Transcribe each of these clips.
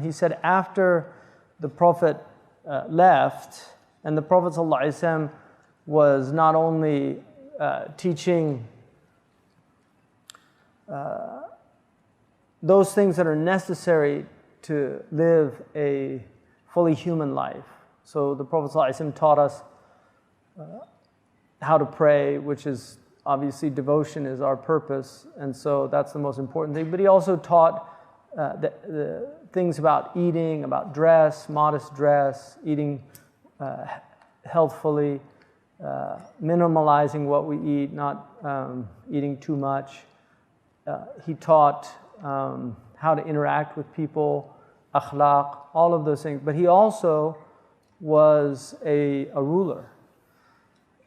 He said after the Prophet left, and the Prophet ﷺ was not only teaching those things that are necessary to live a fully human life. So the Prophet ﷺ taught us how to pray, which is obviously devotion is our purpose, and so that's the most important thing. But he also taught the things about eating, about dress, modest dress, eating healthfully, minimalizing what we eat, not eating too much. He taught how to interact with people, akhlaq, all of those things. But he also was a ruler.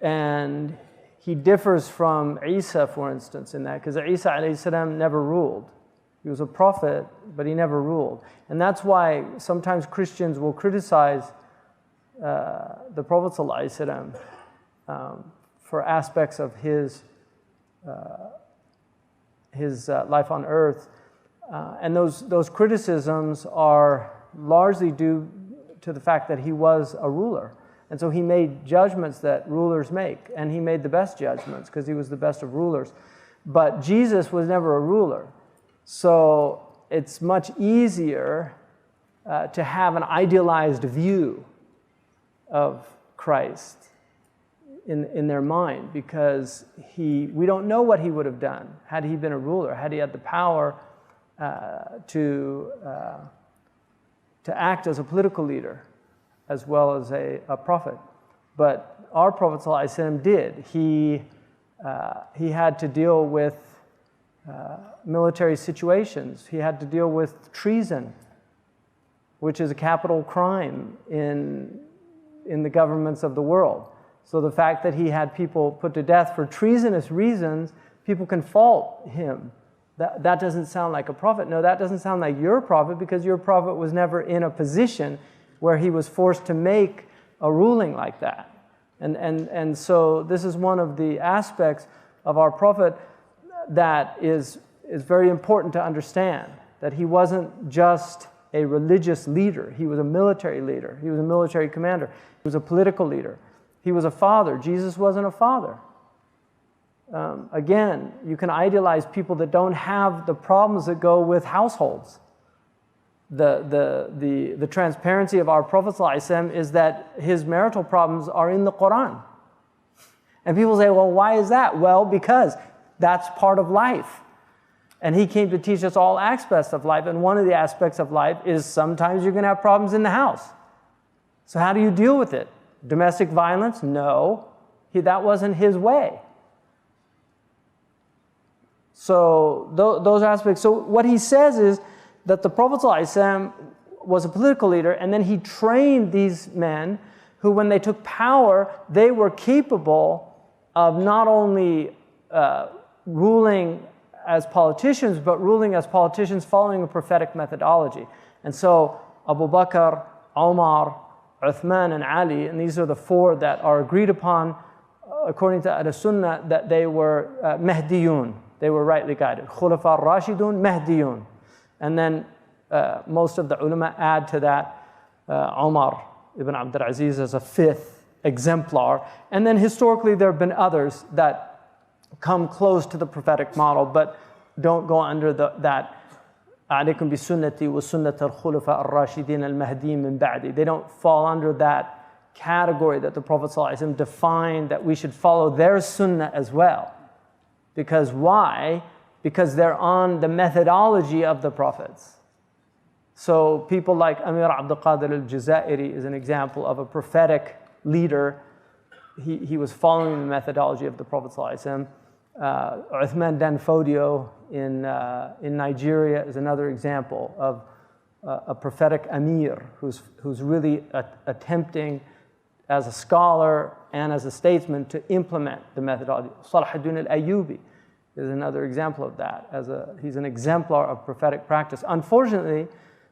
And he differs from Isa, for instance, in that, because Isa alayhi salam never ruled. He was a prophet, but he never ruled. And that's why sometimes Christians will criticize the Prophet ﷺ for aspects of his life on earth. And those criticisms are largely due to the fact that he was a ruler. And so he made judgments that rulers make. And he made the best judgments because he was the best of rulers. But Jesus was never a ruler. So it's much easier to have an idealized view of Christ in their mind, because we don't know what he would have done had he been a ruler, had he had the power to act as a political leader as well as a prophet. But our Prophet ﷺ did. He had to deal with military situations. He had to deal with treason, which is a capital crime in the governments of the world. So the fact that he had people put to death for treasonous reasons, people can fault him. That doesn't sound like a prophet. No, that doesn't sound like your prophet, because your prophet was never in a position where he was forced to make a ruling like that. And so this is one of the aspects of our prophet that is very important to understand, that he wasn't just a religious leader. He was a military leader. He was a military commander. He was a political leader. He was a father. Jesus wasn't a father. Again, you can idealize people that don't have the problems that go with households. The transparency of our Prophet ﷺ is that his marital problems are in the Quran. And people say, well, why is that? Well, because that's part of life. And he came to teach us all aspects of life. And one of the aspects of life is sometimes you're going to have problems in the house. So how do you deal with it? Domestic violence? No. That wasn't his way. So those aspects. So what he says is that the Prophet ﷺ was a political leader, and then he trained these men who, when they took power, they were capable of not only ruling as politicians, but ruling as politicians following a prophetic methodology. And so Abu Bakr, Umar, Uthman, and Ali, and these are the four that are agreed upon according to Al-Sunnah, that they were Mahdiyun. They were rightly guided. Khulafa Rashidun, Mahdiyun. And then most of the ulama add to that Umar ibn Abdul Aziz as a fifth exemplar. And then historically there have been others that come close to the prophetic model, but don't go under that alaykum bi sunnati wa sunnat al-khulafa ar-rashidin al-mahdiyyin min ba'di. They don't fall under that category that the Prophet ﷺ defined, that we should follow their sunnah as well. Because why? Because they're on the methodology of the prophets. So people like Amir Abdul Qadir al-Jazairi is an example of a prophetic leader. He was following the methodology of the Prophet ﷺ. Uthman Dan Fodio in Nigeria is another example of a prophetic Amir who's really attempting as a scholar and as a statesman to implement the methodology. Salahuddin al-Ayyubi is another example of that. He's an exemplar of prophetic practice. Unfortunately,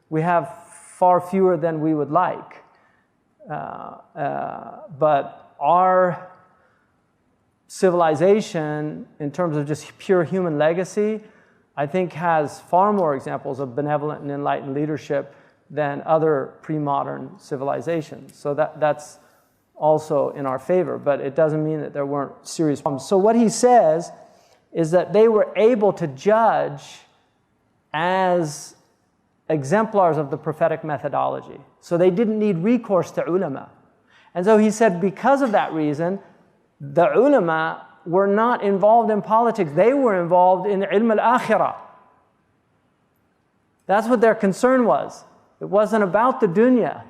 we have far fewer than we would like. But our civilization, in terms of just pure human legacy, I think has far more examples of benevolent and enlightened leadership than other pre-modern civilizations. So that's also in our favor, but it doesn't mean that there weren't serious problems. So what he says is that they were able to judge as exemplars of the prophetic methodology. So they didn't need recourse to ulama. And so he said because of that reason, the ulama were not involved in politics. They were involved in ilm al-akhirah. That's what their concern was. It wasn't about the dunya.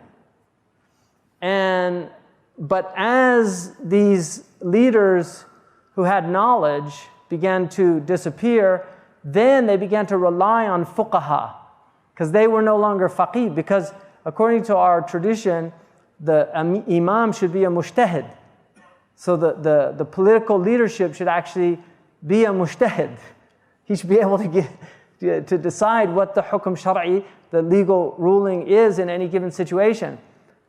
But as these leaders who had knowledge began to disappear, then they began to rely on fuqaha, because they were no longer faqih, because according to our tradition, the imam should be a mujtahid. So the political leadership should actually be a mujtahid. He should be able to decide what the hukm shar'i, the legal ruling is in any given situation.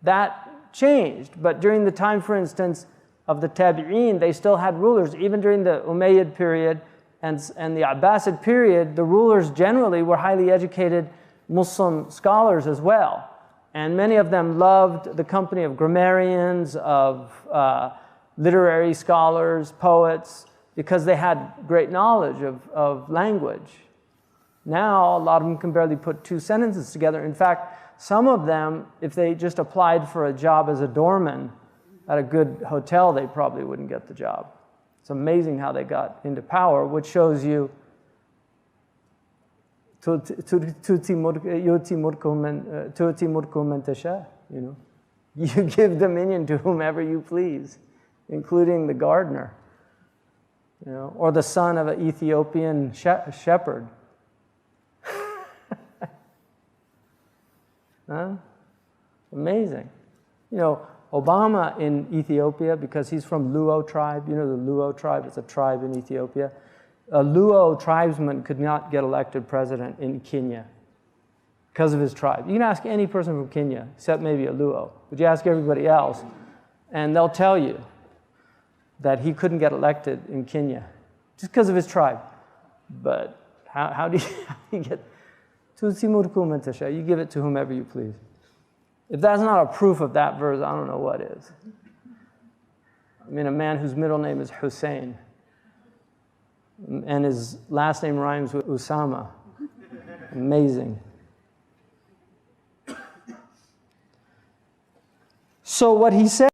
That changed, but during the time, for instance, of the tabi'een, they still had rulers. Even during the Umayyad period and the Abbasid period, the rulers generally were highly educated Muslim scholars as well. And many of them loved the company of grammarians, of literary scholars, poets, because they had great knowledge of language. Now, a lot of them can barely put two sentences together. In fact, some of them, if they just applied for a job as a doorman at a good hotel, they probably wouldn't get the job. It's amazing how they got into power, which shows you tu'ti mulkum man tasha, you know. You give dominion to whomever you please, including the gardener, you know, or the son of an Ethiopian shepherd. Huh? Amazing. You know, Obama in Ethiopia, because he's from Luo tribe, you know the Luo tribe, it's a tribe in Ethiopia. A Luo tribesman could not get elected president in Kenya because of his tribe. You can ask any person from Kenya, except maybe a Luo, but you ask everybody else, and they'll tell you that he couldn't get elected in Kenya just because of his tribe. But how do you get... You give it to whomever you please. If that's not a proof of that verse, I don't know what is. I mean, a man whose middle name is Hussein, and his last name rhymes with Usama. Amazing. So what he said